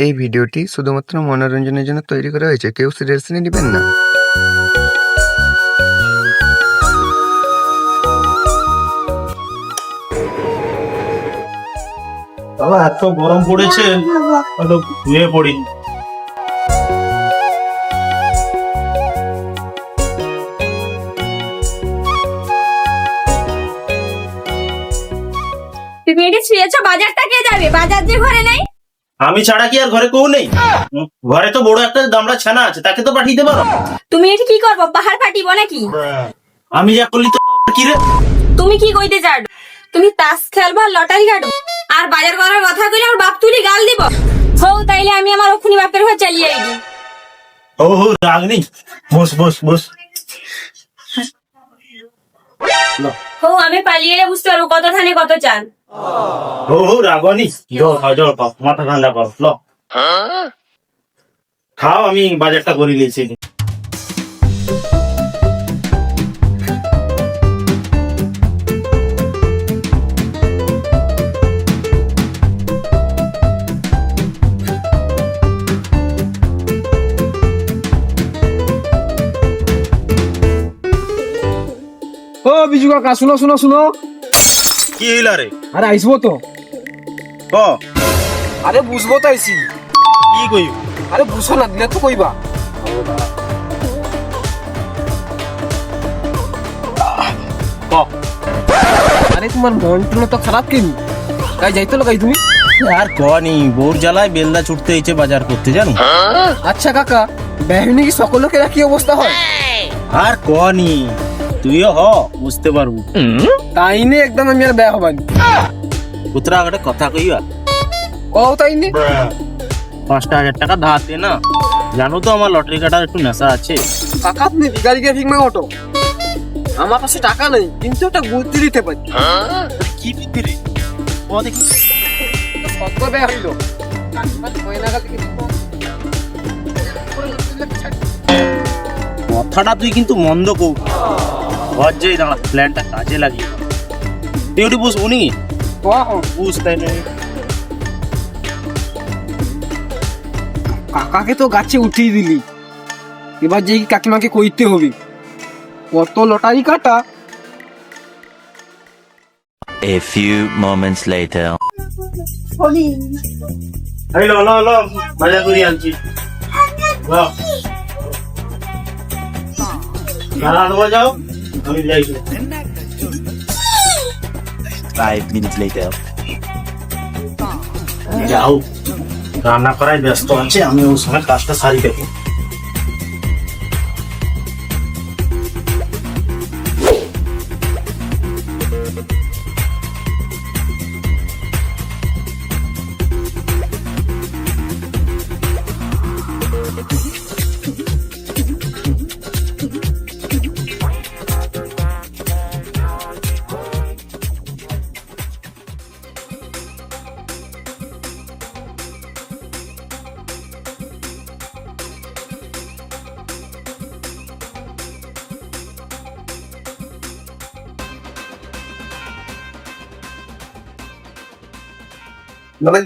এই ভিডিওটি শুধুমাত্র মনোরঞ্জনের জন্য তৈরি করা হয়েছে, কেউ সিরিয়াসলি নেবেন না। বাবা এত গরম পড়েছে, শুয়ে পড়ি। তুমি এটি শুয়েছো, বাজারটা কে যাবে? বাজার যে ঘরে নেই। আমি ছাড়া কি আর ঘরে কেউ নেই? ঘরে তো বড় একটা দামড়া ছানা আছে, তাকে তো পাঠিয়ে দিতে পারো। তুমি এটি কি করবো? পাহাড় ফাটিব নাকি? আমি যা করলি তো কি রে? তুমি কি কইতে চাও? তুমি তাস খেলবো আর লটারি কাটবো আর বাজার করার কথা কইলে আমার বাপ তুলি গাল দিব? হও তাইলে আমি আমার ওখানি বাপের ঘর চালিয়ে আইবি। ও রাগ নেই, বস বস বস। হও আমি পালিয়ে এলে বুঝতে পারবো কত থানে কত চান। ও রাগনি, জল পাও, মাথা ঠান্ডা পাও। ল খাও, আমি বাজারটা করে নিয়েছি। ও বিজু কাকা, শুনো শুনো শুনো। কি হইলা রে? আরে আইসবো তো। ক আরে বুঝবো তো আইসি। কি কই? আরে বুঝো না দিলে তো কইবা। ক আরে তোমার মনটা তো খারাপ কেন? তাই যাইতো লাগাই তুমি। আর কনি, বোর জ্বালায় বেলদা ছুটতে হয়েছে বাজার করতে, জানো? আচ্ছা কাকা, বেহনি কি সকল লোকের একই অবস্থা হয়? আর কনি, তুইও হ, বুঝতে পারবো। তাই নে একদম আমি আর বেয়া হবানি। পুত্রা একটা কথা কইবা? কও তাই নে। 5,000 টাকা ধার দে না, জানো তো আমার লটারি কাটার একটু নেশা আছে। কাকা আপনি ভিখারি গিয়ে ভিক মাগো তো। আমার কাছে টাকা নেই, কিন্তু একটা বুদ্ধি দিতে পারি। কি বুদ্ধি রে? ও দেখি। কত বেয়া হইলো। ময়নাকাল থেকে কথাটা তুই কিন্তু মন্দ কৌ। ঘর যাই দাঁড়া, প্ল্যানটা কাজে লাগিয়ে তুই ওটি বুঝ উনি বুঝ, তাই নয়? কাকাকে তো গাছে উঠিয়ে দিলি, এবার যে কাকিমাকে কইতে হবে কত লটারি কাটা। A few moments later. এই লো লো লো, বাজার করে আনছি। দাঁড়া যাও, আমি যাই। 5 minutes later. যাও, রান্না করায় ব্যস্ত আছে, আমি ওই সময় কাজটা সারি দেবো।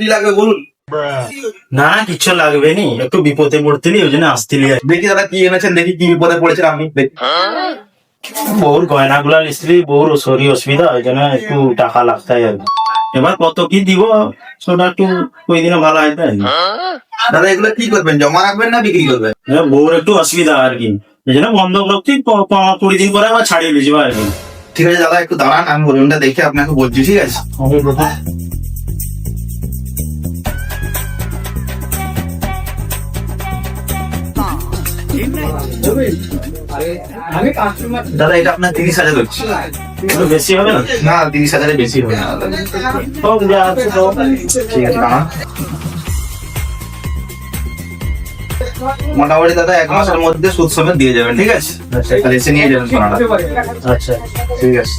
কি লাগবে বলুন? না কিছু লাগবে নি, একটু বিপদে পড়তেলি, ওই জন্য আসতেলি। দেখি দাদা কি এনেছেন, দেখি কি বিপদে পড়েছেন আপনি। বউর গয়না গুলার স্ত্রী, বউর শরীর অসুবিধা, ওই জন্য একটু টাকা লাগতে আর কি। এবার কত কি দিব সেটা একটু ওই দিনে ভালো হয়। তাই দাদা এগুলো কি করবেন, জমা রাখবেন না বিক্রি করবেন? বউর একটু অসুবিধা আর কি, এই জন্য বন্ধক রাখছি, 20 দিন পরে আবার ছাড়িয়ে দিয়েছি আর কি। ঠিক আছে দাদা, একটু দাঁড়ান, আমি হরিণটা দেখে আপনাকে বলছি, ঠিক আছে? দাদা এটা আপনার 30,000 হচ্ছে। একটু বেশি হবে না? না 30,000 বেশি হবে না দাদা। হোক, যা আছে হোক। ঠিক আছে দাঁড়ান। মোটামুটি দাদা 1 মাসের মধ্যে সুদ সমেত দিয়ে যাবেন, ঠিক আছে? তাহলে এসে নিয়ে যাবেন সোনাটা। আচ্ছা ঠিক আছে।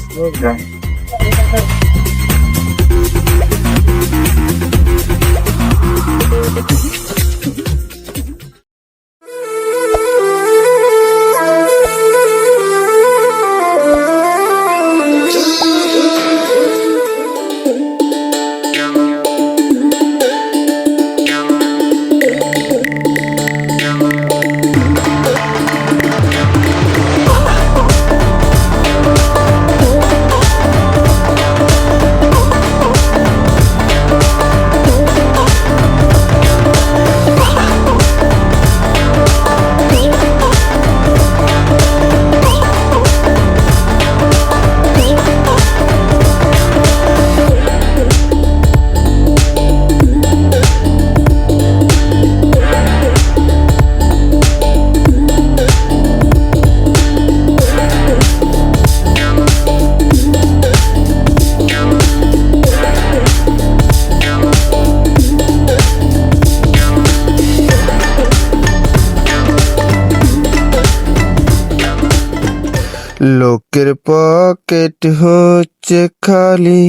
লোকের পকেট হচ্ছে খালি,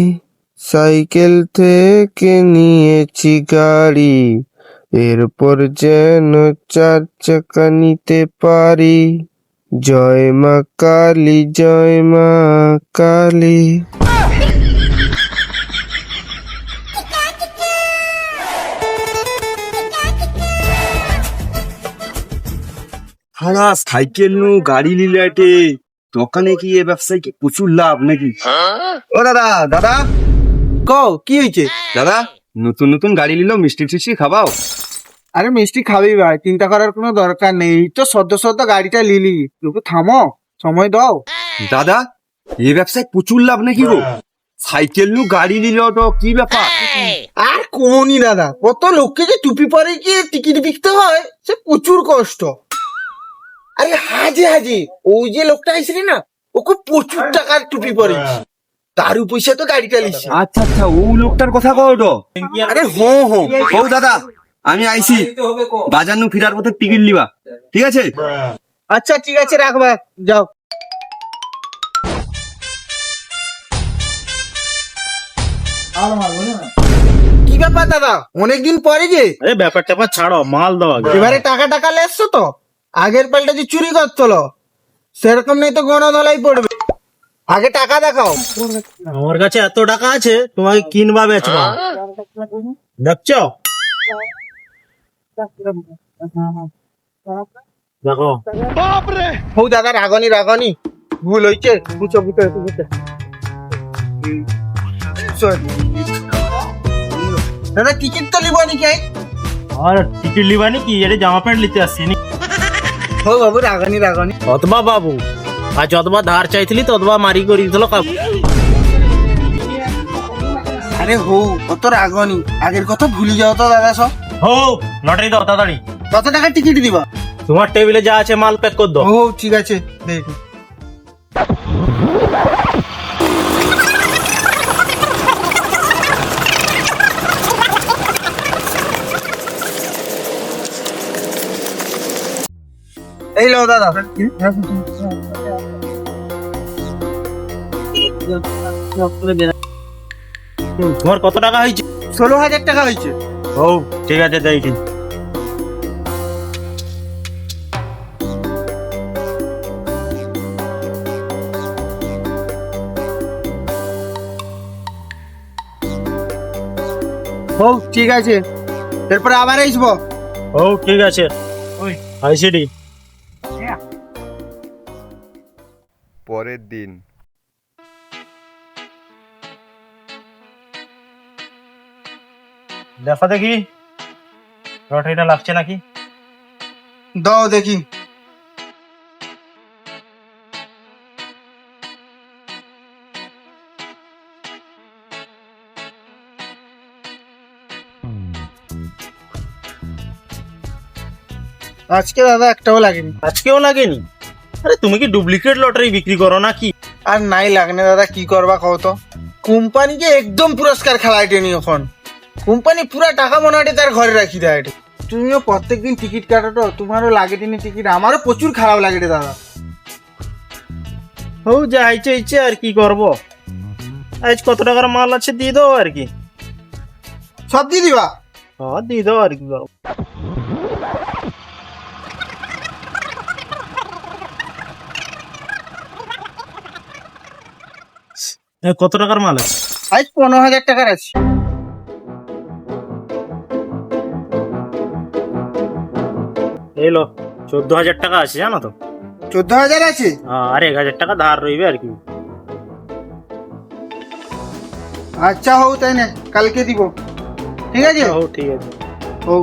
সাইকেল থেকে নিয়েছি গাড়ি, এরপর যেন 4 চাকা নিতে পারি। জয় মা কালী, জয় মা কালী। হারা সাইকেল নু গাড়ি লিলাটে দোকানে কি এ ব্যবসায় কি প্রচুর লাভ নাকি? ও দাদা, দাদা কি হয়েছে? দাদা, নতুন নতুন গাড়ি নিল, মিষ্টি টিষ্টি খাবাও। আরে মিষ্টি খাবি ভাই, চিন্তা করার কোনো দরকার নেই। এই তো সদ্য সদ্য গাড়িটা লিলি, একটু থামো, সময় দাও। দাদা, এই ব্যবসায় প্রচুর লাভ নাকি গো? সাইকেল নু গাড়ি নিল তো কি ব্যাপার? আর কোনই দাদা, কত লোককে যে টুপি পরে গিয়ে টিকিট বিকতে হয়, সে প্রচুর কষ্ট। আরে হাজি হাজি, ওই যে লোকটা আইসলি না, ওকে প্রচুর টাকার টুপি পরে, তারও পয়সা তো গাড়িটা লিছে। আচ্ছা আচ্ছা, ও লোকটার কথা কও তো। আরে হো হো, ও দাদা, আমি আইছি বাজার নু ফিরার পথে টিকিট লিবা, ঠিক আছে? আচ্ছা ঠিক আছে, রাখবা, যাও। কি ব্যাপার দাদা, অনেকদিন পরে যে? আরে ব্যাপার ট্যাপার ছাড়ো, মাল দাও আগে। এবারে টাকা টাকা লেসছো তো? আগের পাল্টা যে চুরি করছিল সেরকম নেই তো গণধলাই পড়বে। আগে টাকা দেখাও। আমার কাছে এত টাকা আছে, তোমাকে কিনবা বেচবা দেখছো? দেখো হো দাদা, রাগনি রাগনি, ভুল হইছে, বুঝো বুঝো বুঝো। দাদা টিকিট তো লিব নাকি? আর টিকিট লিবা নাকি? এটা জামা প্যান্ট নিতে আসছি নি। হো বাবু, রাগনি রাগনি। অতবা বাবু, আর যতবা ধার চাইছিলি ততবা মারি করে দিল। আরে হো, কত রাগনি, আগের কথা ভুলে যাও তো দাদা সব। হো, লটারি দাও তাড়াতাড়ি। কত টাকা টিকিট দিবা? তোমার টেবিলে যা আছে মাল প্যাক করে দাও। ও ঠিক আছে, দেখো। এই লো দাদা। তোমার কত টাকা হয়েছে? 16,000 টাকা হয়েছে। ও ঠিক আছে, দেখি। ও ঠিক আছে, এরপরে আবার আসবো। ও ঠিক আছে, আইসিডি। পরের দিন। দেখো দেখি লটারিটা লাগছে নাকি। দাও দেখি। আজকে দাদা একটাও লাগেনি। আজকেও লাগেনি? আরে তুমি কি ডুপ্লিকেট লটারি বিক্রি করো নাকি? আর নাই লাগনে দাদা, কি করবা কও তো? কোম্পানিকে একদম পুরস্কার খেলাইটে নি এখন। কোম্পানি পুরা টাকা মনাটে তার ঘরে রাখি দেয়। তুমিও প্রত্যেকদিন টিকিট কাটো তো, তোমারও লাগে নি টিকিট, আমারও প্রচুর খারাপ লাগে রে দাদা। ও যা ইচ্ছে ইচ্ছে, আর কি করবো। আজ কত টাকার মাল আছে দিয়ে দাও আর কি। সব দিয়ে দিবা? হ্যাঁ দিয়ে দাও আর কি করবো। কত টাকার মাল আছে? আজ 15,000 টাকার আছে। এলো 14,000 টাকা আছে, জানো তো? 14,000 আছে? আর 1,000 টাকা ধার রইবে আর কি। আচ্ছা হও, তাই না, কালকে দিব, ঠিক আছে? ও ঠিক আছে। ও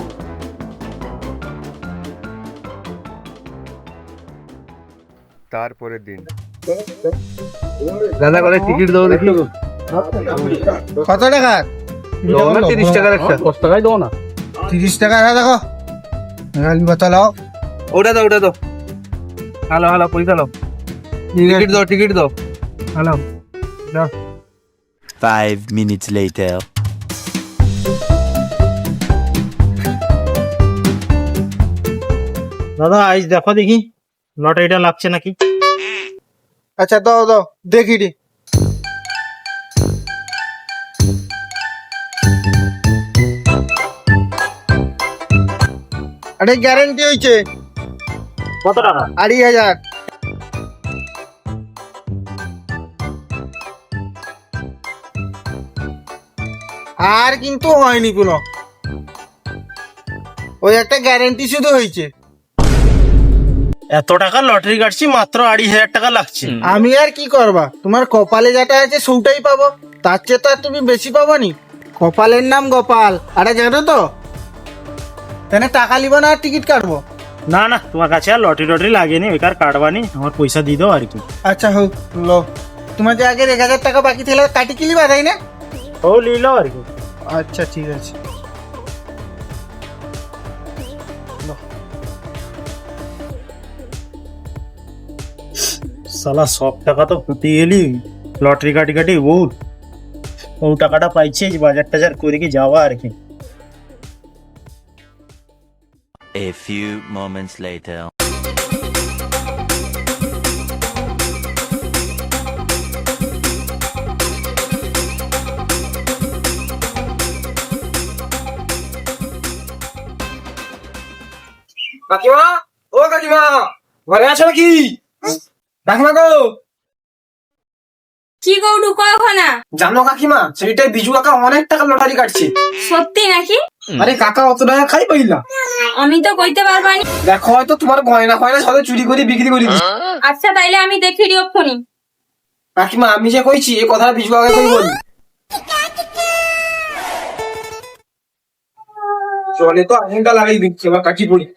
তারপরের দিন। দাদা করে টিকিট দাও দেখি। কত টাকা? 30 টাকার একটা। 10 টাকাই দাও না। 30 টাকা। দেখো বতালাও। ওটা দাও, ওটা দাও। হ্যালো হ্যালো, পয়সা দাও। টিকিট দাও, টিকিট দাও। Hello, 5 minutes later. দাদা আজ দেখো দেখি লটারিটা লাগছে নাকি। আচ্ছা দাও দাও দেখি রে। আরে গ্যারেন্টি হয়েছে কত টাকা? 2,500। আর কিন্তু হয়নি কোনো, ওই একটা গ্যারেন্টি শুধু হয়েছে। এত টাকা লটারি কাটছি, মাত্র 2,500 টাকা লাগছে। আমি আর কি করবা, তোমার কপালে যেটা আছে সৌটাই পাবো, তার চেয়ে তো আর তুমি বেশি পাবো নি। কপালের নাম গোপাল, আরে জানো তো? তাহলে টাকা লিব না আর টিকিট কাটবো? না না, তোমার কাছে আর লটারি লাগেনি, বেকার কাটবানি, আমার পয়সা দিয়ে দাও আর কি। আচ্ছা হোক লো, তোমার যে আগের 1,000 টাকা বাকি ছিল কাটি কি লিবা তাই না? ও লিলো আর কি। আচ্ছা ঠিক আছে। সালা সব টাকা তো ফুটে গেলি লটারি কাটি কাটি, বহুত ও টাকাটা পাইছে যে বাজার টাজার করে কি যাওয়া আর কি। A few moments later. কাকিমা, ও কাকিমা, ঘরে আছো নাকি? কাকিমা গো, কি গো ঢুকো না? জানো কাকিমা, সেইটাই বিজু কাকা অনেক টাকা লটারি কাটছে। সত্যি নাকি? আরে কাকা অত টাকা খাই পাইলা? আমি তো কইতে পারবানি। দেখো হয়তো তোমার গয়না ফয়না সবাই চুরি করে বিক্রি করে দিচ্ছে। আচ্ছা তাইলে আমি দেখি দিও ফোনি। কাকিমা আমি যে কইছি এই কথাটা বিজু কাকা কই বলি। চলে তো আঙুলটা লাগাই দিচ্ছি, এবার কাটি পড়ি।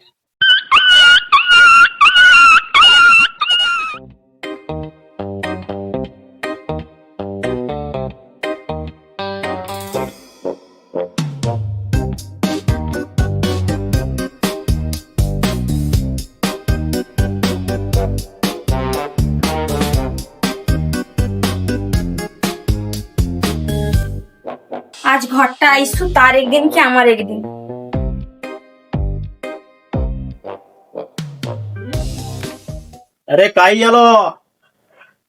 আজ ঘরটা আইসু, তার একদিন কি আমার একদিন। আরে কাই গেল,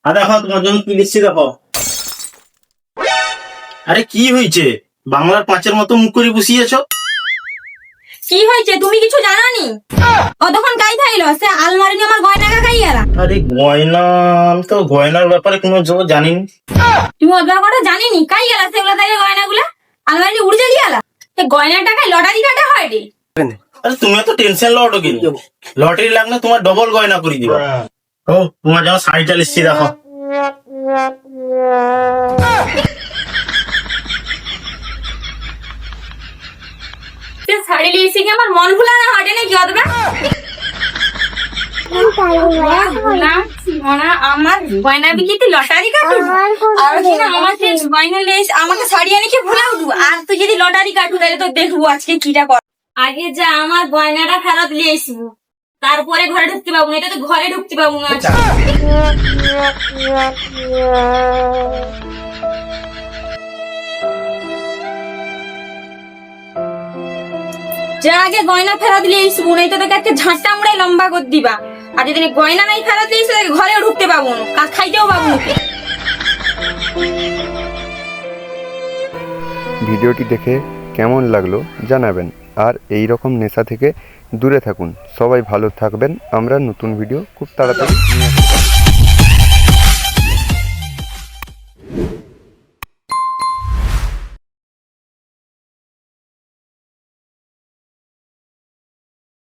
দেখো তোমার জন্য কি লিখছি দেখো। আরে কি হয়েছে, বাংলার 5-এর মতো মুখ করে বসিয়েছ? কি হয়েছে তুমি কিছু জানো নি? কতক্ষণ কাই থাইলো, সে আলমারি নিয়ে আমার গয়না কাই গেলা। আরে গয়না, আমি তো গয়নার ব্যাপারে কোনো জানি না। তুমি ওর ব্যাপারটা জানিনি, কাই গেলা সেগুলো তাইলে গয়নাগুলা আলমারি উড়ে চলে গেলা। গয়নার টাকায় লটারি কাটা হয় রে। আরে তুমি তো টেনশন লটো কি, লটারি লাগলে তোমার ডবল গয়না করে দিবা। ও তোমার যেমন শাড়িটা লিখছি দেখো। শাড়ি লিয়েছি কি আমার মন ভুলা না হটে নাকি অতটা? আমার গয়না বিকিতে লটারি কাটু আর কিনা আমাকে গয়না লেস আমাকে শাড়ি আনি কি ভুলাও দু। আর তুই যদি লটারি কাটু তাহলে তো দেখবো আজকে কিটা কর। আগে যা আমার গয়নাটা ফেরত নিয়ে আসবো, তারপরে ঘরে ঢুকতে পাবো না। এটা তো ঘরে ঢুকতে পাবো না। যা আগে গয়না ফেরত নিয়ে আসবো, নাই তো তোকে একটা ঝাঁটা মুড়ে লম্বা করে দিবা। আর যদি গয়না নাই ফেরত নিয়ে এসে ঘরেও ঢুকতে পাবো না, কাজ খাইতেও পাবো না। ভিডিওটি দেখে কেমন লাগলো জানাবেন, আর এই রকম নেশা থেকে দূরে থাকুন। সবাই ভালো থাকবেন, আমরা নতুন ভিডিও খুব তাড়াতাড়ি নিয়ে আসবো।